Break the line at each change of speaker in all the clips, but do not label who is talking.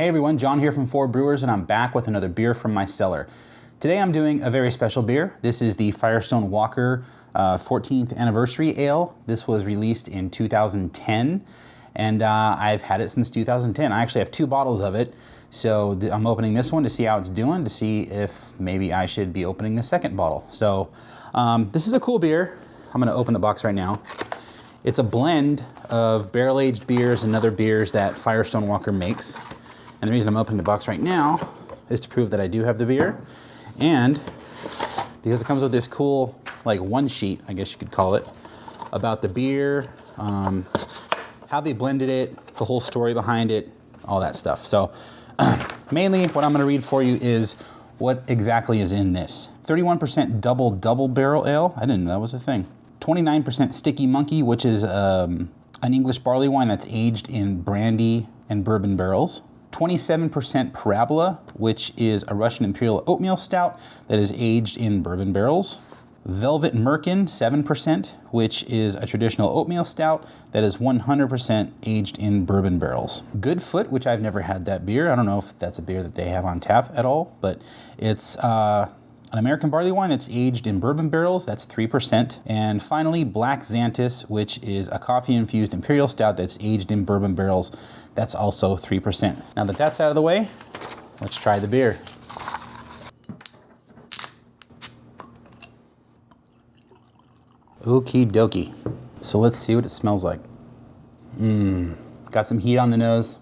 Hey everyone, John here from Brewers, and I'm back with another beer from my cellar. Today I'm doing a very special beer. This is the Firestone Walker 14th Anniversary Ale. This was released in 2010, and I've had it since 2010. I actually have 2 bottles of it, so I'm opening this one to see how it's doing, to see if maybe I should be opening the second bottle. So this is a cool beer. I'm going to open the box right now. It's a blend of barrel-aged beers and other beers that Firestone Walker makes. And the reason I'm opening the box right now is to prove that I do have the beer, and because it comes with this cool, like, one sheet, I guess you could call it, about the beer, how they blended it, the whole story behind it, all that stuff. So mainly what I'm going to read for you is what exactly is in this. 31% double barrel ale. I didn't know that was a thing. 29% sticky monkey, which is an English barley wine that's aged in brandy and bourbon barrels. 27% Parabola, which is a Russian Imperial Oatmeal Stout that is aged in bourbon barrels. Velvet Merkin, 7%, which is a traditional oatmeal stout that is 100% aged in bourbon barrels. Goodfoot, which I've never had that beer. I don't know if that's a beer that they have on tap at all, but it's an American barley wine that's aged in bourbon barrels, that's 3%. And finally, Black Xanthus, which is a coffee-infused imperial stout that's aged in bourbon barrels, that's also 3%. Now that that's out of the way, let's try the beer. Okie dokie. So let's see what it smells like. Got some heat on the nose.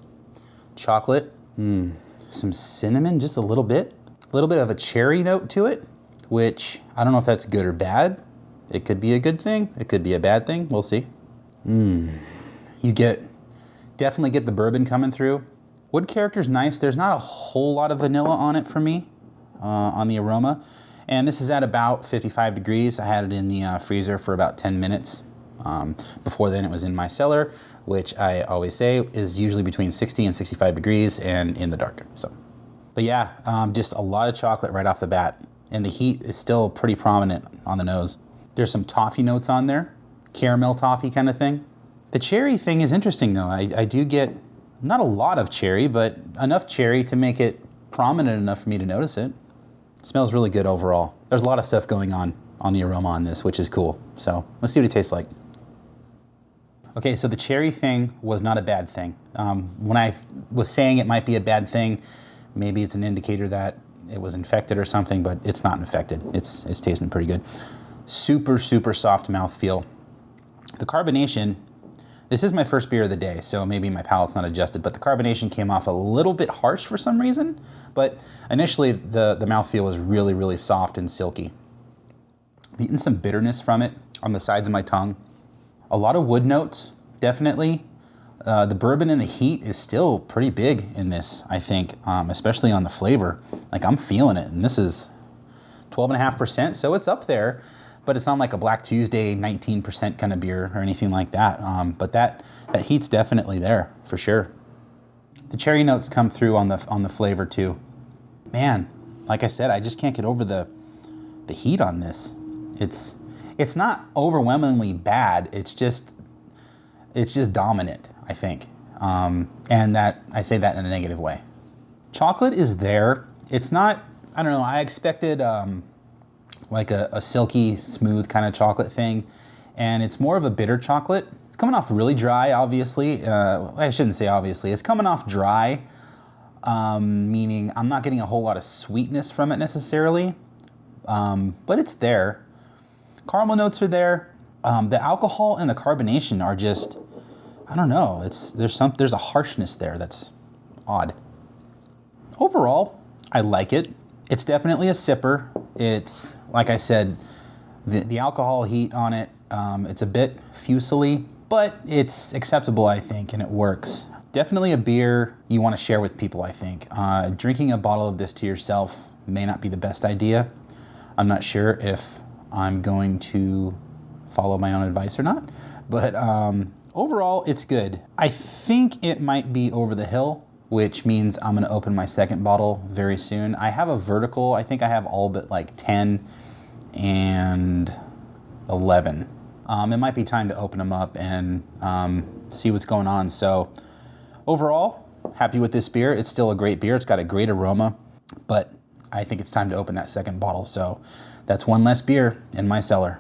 Chocolate. Some cinnamon, just a little bit. A little bit of a cherry note to it, which I don't know if that's good or bad. It could be a good thing. It could be a bad thing. We'll see. You definitely get the bourbon coming through. Wood character's nice. There's not a whole lot of vanilla on it for me, on the aroma. And this is at about 55 degrees. I had it in the freezer for about 10 minutes. Before then it was in my cellar, which I always say is usually between 60 and 65 degrees and in the dark. So, but yeah, just a lot of chocolate right off the bat. And the heat is still pretty prominent on the nose. There's some toffee notes on there, caramel toffee kind of thing. The cherry thing is interesting though. I do get not a lot of cherry, but enough cherry to make it prominent enough for me to notice it. It smells really good overall. There's a lot of stuff going on the aroma on this, which is cool. So let's see what it tastes like. Okay, so the cherry thing was not a bad thing. When I was saying it might be a bad thing, maybe it's an indicator that it was infected or something, but it's not infected. It's tasting pretty good. Super, super soft mouthfeel. The carbonation, this is my first beer of the day, so maybe my palate's not adjusted, but the carbonation came off a little bit harsh for some reason. But initially, the mouthfeel was really, really soft and silky. I'm getting some bitterness from it on the sides of my tongue. A lot of wood notes, definitely. The bourbon and the heat is still pretty big in this, I think, especially on the flavor. Like, I'm feeling it, and this is 12.5%, so it's up there, but it's not like a Black Tuesday 19% kind of beer or anything like that. But that heat's definitely there, for sure. The cherry notes come through on the flavor too. Man, like I said, I just can't get over the heat on this. It's not overwhelmingly bad. It's just dominant, I think. And that I say that in a negative way. Chocolate is there. It's not, I don't know, I expected like a silky, smooth kind of chocolate thing. And it's more of a bitter chocolate. It's coming off really dry, obviously. I shouldn't say obviously. It's coming off dry, meaning I'm not getting a whole lot of sweetness from it necessarily. But it's there. Caramel notes are there. The alcohol and the carbonation are just, I don't know. There's a harshness there that's odd. Overall, I like it. It's definitely a sipper. It's, like I said, the alcohol heat on it, it's a bit fusily, but it's acceptable, I think, and it works. Definitely a beer you want to share with people, I think. Drinking a bottle of this to yourself may not be the best idea. I'm not sure if I'm going to follow my own advice or not, but overall, it's good. I think it might be over the hill, which means I'm going to open my second bottle very soon. I have a vertical. I think I have all but like 10 and 11. It might be time to open them up and see what's going on. So overall, happy with this beer. It's still a great beer. It's got a great aroma, but I think it's time to open that second bottle. So that's one less beer in my cellar.